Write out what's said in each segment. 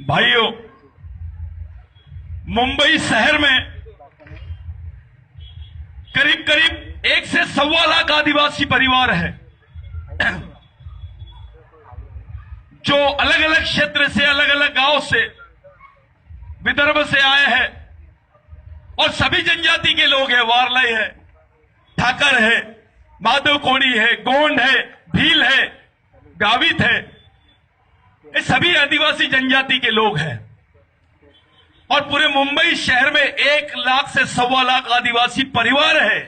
भाइयों, मुंबई शहर में करीब करीब 1 से 1.25 लाख आदिवासी परिवार है जो अलग अलग क्षेत्र से, अलग अलग गांव से, विदर्भ से आए हैं और सभी जनजाति के लोग हैं। वारलाई है, ठाकर है, माधव कोड़ी है, गोंड है, भील है, गावित है। ये सभी आदिवासी जनजाति के लोग हैं और पूरे मुंबई शहर में 1 लाख से 1.25 लाख आदिवासी परिवार है।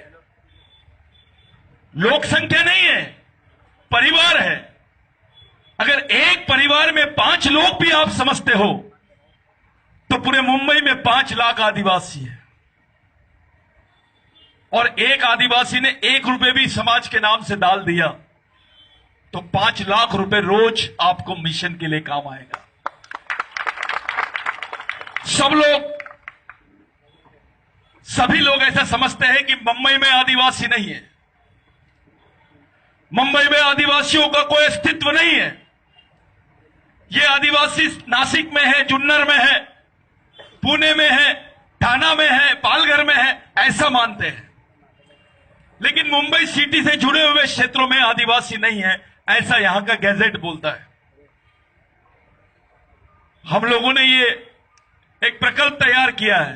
लोक संख्या नहीं है, परिवार है। अगर एक परिवार में 5 लोग भी आप समझते हो तो पूरे मुंबई में 5 लाख आदिवासी है। और एक आदिवासी ने 1 रुपए भी समाज के नाम से डाल दिया तो 5 लाख रुपए रोज आपको मिशन के लिए काम आएगा। सभी लोग ऐसा समझते हैं कि मुंबई में आदिवासी नहीं है, मुंबई में आदिवासियों का कोई अस्तित्व नहीं है। ये आदिवासी नासिक में है, जुन्नर में है, पुणे में है, ठाणा में है, पालघर में है, ऐसा मानते हैं। लेकिन मुंबई सिटी से जुड़े हुए क्षेत्रों में आदिवासी नहीं है, ऐसा यहां का गैजेट बोलता है। हम लोगों ने ये एक प्रकल्प तैयार किया है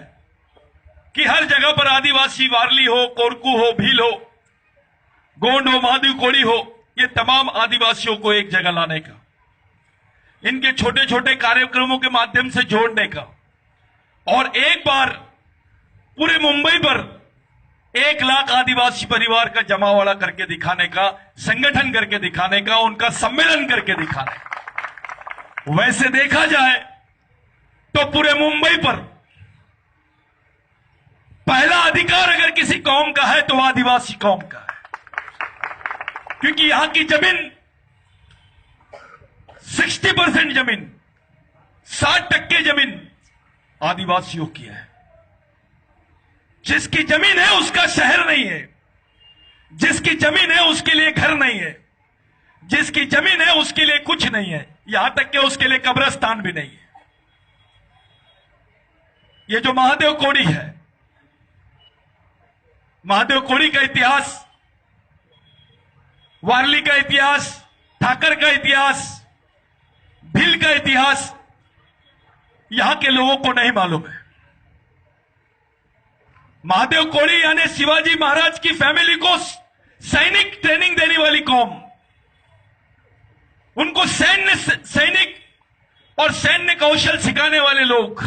कि हर जगह पर आदिवासी, वारली हो, कोरकू हो, भील हो, गोंड हो, माधव कोड़ी हो, ये तमाम आदिवासियों को एक जगह लाने का, इनके छोटे छोटे कार्यक्रमों के माध्यम से जोड़ने का और एक बार पूरे मुंबई पर 1 लाख आदिवासी परिवार का जमावड़ा करके दिखाने का, संगठन करके दिखाने का, उनका सम्मेलन करके दिखाने का। वैसे देखा जाए तो पूरे मुंबई पर पहला अधिकार अगर किसी कौम का है तो आदिवासी कौम का है, क्योंकि यहां की जमीन 60% जमीन, 60% जमीन आदिवासियों की है। जिसकी जमीन है उसका शहर नहीं है, जिसकी जमीन है उसके लिए घर नहीं है, जिसकी जमीन है उसके लिए कुछ नहीं है, यहां तक कि उसके लिए कब्रिस्तान भी नहीं है। ये जो महादेव कोड़ी है, महादेव कोड़ी का इतिहास, वारली का इतिहास, ठाकर का इतिहास, भील का इतिहास यहां के लोगों को नहीं मालूम है। महादेव कोड़ी यानी शिवाजी महाराज की फैमिली को सैनिक ट्रेनिंग देने वाली कौम, उनको सैनिक और सैन्य कौशल सिखाने वाले लोग,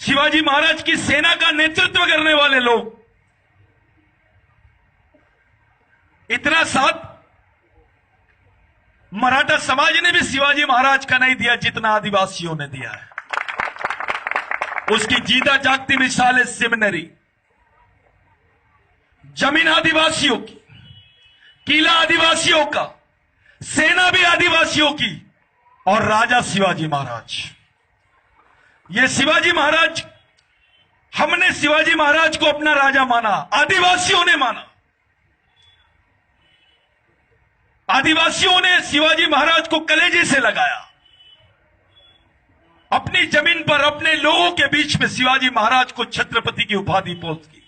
शिवाजी महाराज की सेना का नेतृत्व करने वाले लोग। इतना साथ मराठा समाज ने भी शिवाजी महाराज का नहीं दिया जितना आदिवासियों ने दिया है। उसकी जीता जागती मिसाल है सिमनरी। जमीन आदिवासियों की, किला आदिवासियों का, सेना भी आदिवासियों की और राजा शिवाजी महाराज। ये शिवाजी महाराज, हमने शिवाजी महाराज को अपना राजा माना, आदिवासियों ने माना। आदिवासियों ने शिवाजी महाराज को कलेजे से लगाया। अपनी जमीन पर अपने लोगों के बीच में शिवाजी महाराज को छत्रपति की उपाधि पोत की।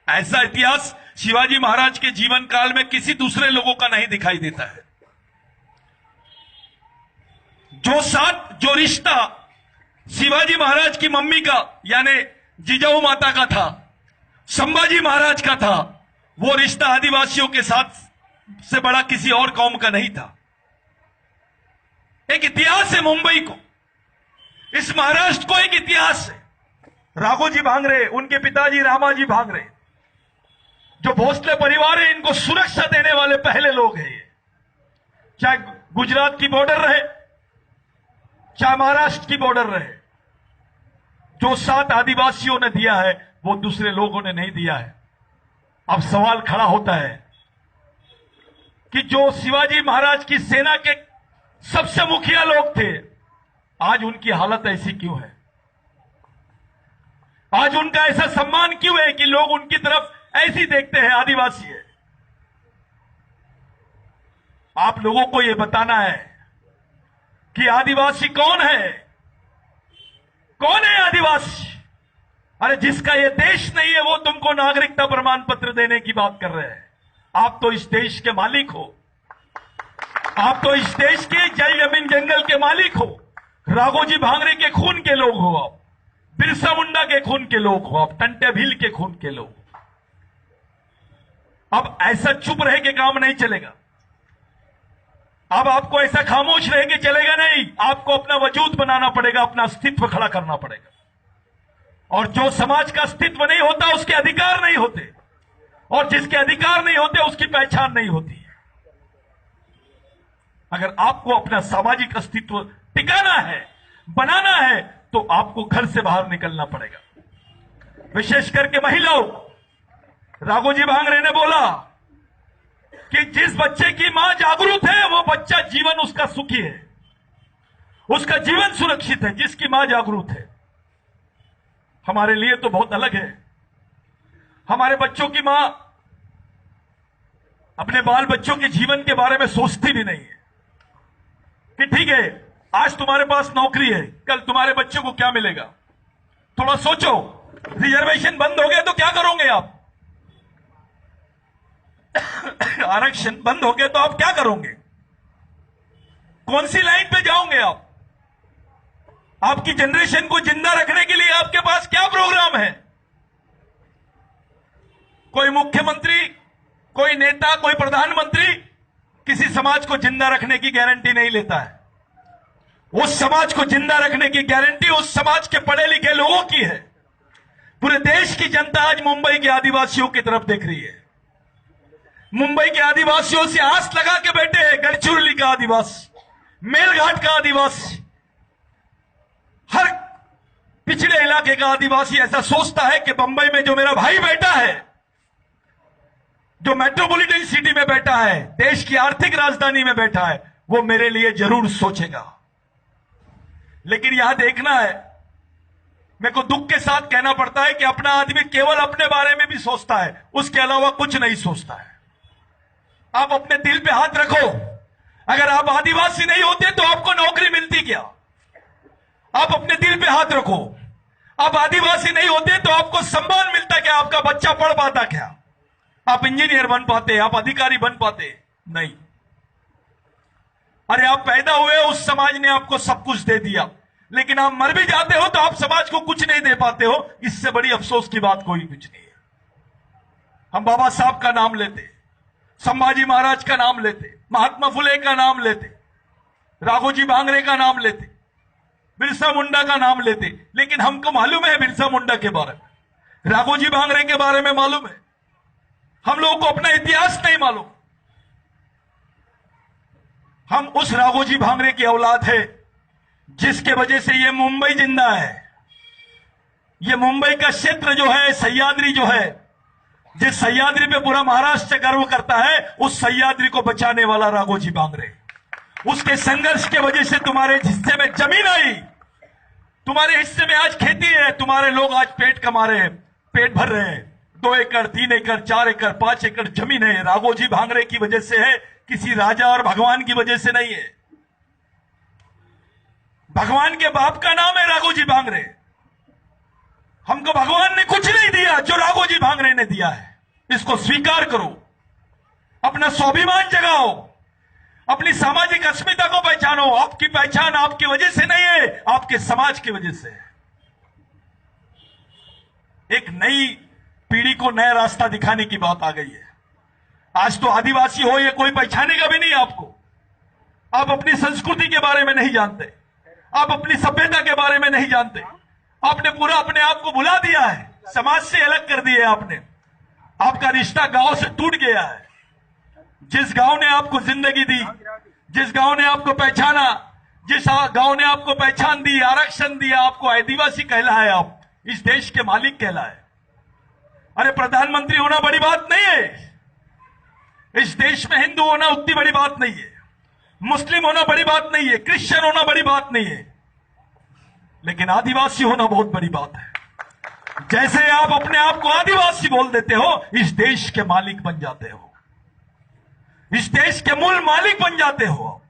ऐसा इतिहास शिवाजी महाराज के जीवन काल में किसी दूसरे लोगों का नहीं दिखाई देता है। जो रिश्ता शिवाजी महाराज की मम्मी का यानी जिजाऊ माता का था, संभाजी महाराज का था, वो रिश्ता आदिवासियों के साथ से बड़ा किसी और कौम का नहीं था। एक इतिहास है मुंबई को, इस महाराष्ट्र को एक इतिहास है। राघोजी भांगरे, उनके पिताजी रामाजी भांगरे, जो भोसले परिवार है, इनको सुरक्षा देने वाले पहले लोग हैं ये। चाहे गुजरात की बॉर्डर रहे, चाहे महाराष्ट्र की बॉर्डर रहे, जो साथ आदिवासियों ने दिया है वो दूसरे लोगों ने नहीं दिया है। अब सवाल खड़ा होता है कि जो शिवाजी महाराज की सेना के सबसे मुखिया लोग थे, आज उनकी हालत ऐसी क्यों है? आज उनका ऐसा सम्मान क्यों है कि लोग उनकी तरफ ऐसी देखते हैं, आदिवासी है। आप लोगों को यह बताना है कि आदिवासी कौन है? कौन है आदिवासी? अरे जिसका ये देश नहीं है वो तुमको नागरिकता प्रमाण पत्र देने की बात कर रहे हैं। आप तो इस देश के मालिक हो, आप तो इस देश के जल जमीन जंगल के मालिक हो। राघोजी भांगरे के खून के लोग हो आप, बिरसा मुंडा के खून के लोग हो आप, टंटे भील के खून के लोग। अब ऐसा चुप रह के काम नहीं चलेगा। अब आपको ऐसा खामोश रह के चलेगा नहीं, आपको अपना वजूद बनाना पड़ेगा, अपना अस्तित्व खड़ा करना पड़ेगा। और जो समाज का अस्तित्व नहीं होता उसके अधिकार नहीं होते, और जिसके अधिकार नहीं होते उसकी पहचान नहीं होती। अगर आपको अपना सामाजिक अस्तित्व टिकाना है, बनाना है, तो आपको घर से बाहर निकलना पड़ेगा। विशेष करके महिलाओं, राघोजी भांगरे ने बोला कि जिस बच्चे की मां जागरूक है वो बच्चा जीवन उसका सुखी है, उसका जीवन सुरक्षित है, जिसकी मां जागरूक है। हमारे लिए तो बहुत अलग है। हमारे बच्चों की मां अपने बाल बच्चों के जीवन के बारे में सोचती भी नहीं है कि ठीक है आज तुम्हारे पास नौकरी है, कल तुम्हारे बच्चों को क्या मिलेगा। थोड़ा सोचो, रिजर्वेशन बंद हो गया तो क्या करोगे आप? आरक्षण बंद हो गया तो आप क्या करोगे? कौन सी लाइन पे जाओगे आप? आपकी जनरेशन को जिंदा रखने के लिए आपके पास क्या प्रोग्राम है? कोई मुख्यमंत्री, कोई नेता, कोई प्रधानमंत्री किसी समाज को जिंदा रखने की गारंटी नहीं लेता है। उस समाज को जिंदा रखने की गारंटी उस समाज के पढ़े लिखे लोगों की है। पूरे देश की जनता आज मुंबई के आदिवासियों की तरफ देख रही है। मुंबई के आदिवासियों से आस लगा के बैठे हैं। गढ़चिरौली का आदिवासी, मेलघाट का आदिवासी, हर पिछड़े इलाके का आदिवासी ऐसा सोचता है कि बंबई में जो मेरा भाई बैठा है, जो मेट्रोपॉलिटन सिटी में बैठा है, देश की आर्थिक राजधानी में बैठा है, वो मेरे लिए जरूर सोचेगा। लेकिन यहां देखना है, मेरे को दुख के साथ कहना पड़ता है कि अपना आदमी केवल अपने बारे में भी सोचता है, उसके अलावा कुछ नहीं सोचता है। आप अपने दिल पे हाथ रखो। अगर आप आदिवासी नहीं होते तो आपको नौकरी मिलती क्या? आप अपने दिल पे हाथ रखो। आप आदिवासी नहीं होते तो आपको सम्मान मिलता क्या? आपका बच्चा पढ़ पाता क्या? आप इंजीनियर बन पाते? आप अधिकारी बन पाते? नहीं। अरे आप पैदा हुए, उस समाज ने आपको सब कुछ दे दिया, लेकिन आप मर भी जाते हो तो आप समाज को कुछ नहीं दे पाते हो। इससे बड़ी अफसोस की बात कोई कुछ नहीं है। हम बाबा साहब का नाम लेते, संभाजी महाराज का नाम लेते, महात्मा फुले का नाम लेते, राघोजी भांगरे का नाम लेते, बिरसा मुंडा का नाम लेते, लेकिन हमको मालूम है बिरसा मुंडा के बारे में, राघोजी भांगरे के बारे में मालूम है। हम लोगों को अपना इतिहास नहीं मालूम। हम उस राघोजी भांगरे की औलाद है जिसके वजह से ये मुंबई जिंदा है। ये मुंबई का क्षेत्र जो है, सह्याद्री जो है, जिस सह्याद्री पे पूरा महाराष्ट्र गर्व करता है, उस सह्याद्री को बचाने वाला राघोजी भांगरे। उसके संघर्ष के वजह से तुम्हारे हिस्से में जमीन आई, तुम्हारे हिस्से में आज खेती है, तुम्हारे लोग आज पेट कमा रहे हैं, पेट भर रहे हैं। 2 एकड़, 3 एकड़, 4 एकड़, 5 एकड़ जमीन है, राघोजी भांगरे की वजह से है, किसी राजा और भगवान की वजह से नहीं है। भगवान के बाप का नाम है राघोजी भांगरे। हमको भगवान ने कुछ नहीं दिया जो राघोजी भांगरे ने दिया है। इसको स्वीकार करो, अपना स्वाभिमान जगाओ, अपनी सामाजिक अस्मिता को पहचानो। आपकी पहचान आपकी वजह से नहीं है, आपके समाज की वजह से है। एक नई पीढ़ी को नया रास्ता दिखाने की बात आ गई है। आज तो आदिवासी हो ये कोई पहचानेगा भी नहीं आपको। आप अपनी संस्कृति के बारे में नहीं जानते, आप अपनी सभ्यता के बारे में नहीं जानते। आपने पूरा अपने आप को भुला दिया है, समाज से अलग कर दिए आपने। आपका रिश्ता गांव से टूट गया है। जिस गांव ने आपको जिंदगी दी, जिस गांव ने आपको पहचाना, जिस गांव ने आपको पहचान दी, आरक्षण दिया, आपको आदिवासी कहलाए, आप इस देश के मालिक कहलाए। अरे प्रधानमंत्री होना बड़ी बात नहीं है। इस देश में हिंदू होना उतनी बड़ी बात नहीं है, मुस्लिम होना बड़ी बात नहीं है, क्रिश्चियन होना बड़ी बात नहीं है, लेकिन आदिवासी होना बहुत बड़ी बात है। जैसे आप अपने आप को आदिवासी बोल देते हो, इस देश के मालिक बन जाते हो, इस देश के मूल मालिक बन जाते हो।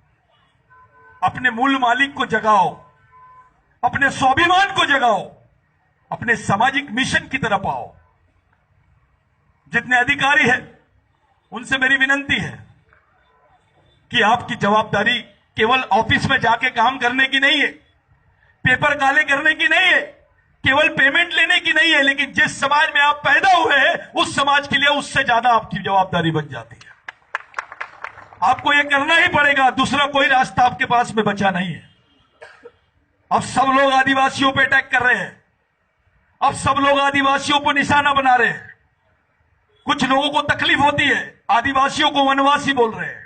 अपने मूल मालिक को जगाओ, अपने स्वाभिमान को जगाओ, अपने सामाजिक मिशन की तरफ आओ। जितने अधिकारी हैं उनसे मेरी विनती है कि आपकी जवाबदारी केवल ऑफिस में जाके काम करने की नहीं है, पेपर काले करने की नहीं है, केवल पेमेंट लेने की नहीं है, लेकिन जिस समाज में आप पैदा हुए हैं उस समाज के लिए उससे ज्यादा आपकी जवाबदारी बन जाती है। आपको यह करना ही पड़ेगा, दूसरा कोई रास्ता आपके पास में बचा नहीं है। अब सब लोग आदिवासियों पे अटैक कर रहे हैं, अब सब लोग आदिवासियों को निशाना बना रहे हैं। कुछ लोगों को तकलीफ होती है, आदिवासियों को वनवासी बोल रहे हैं।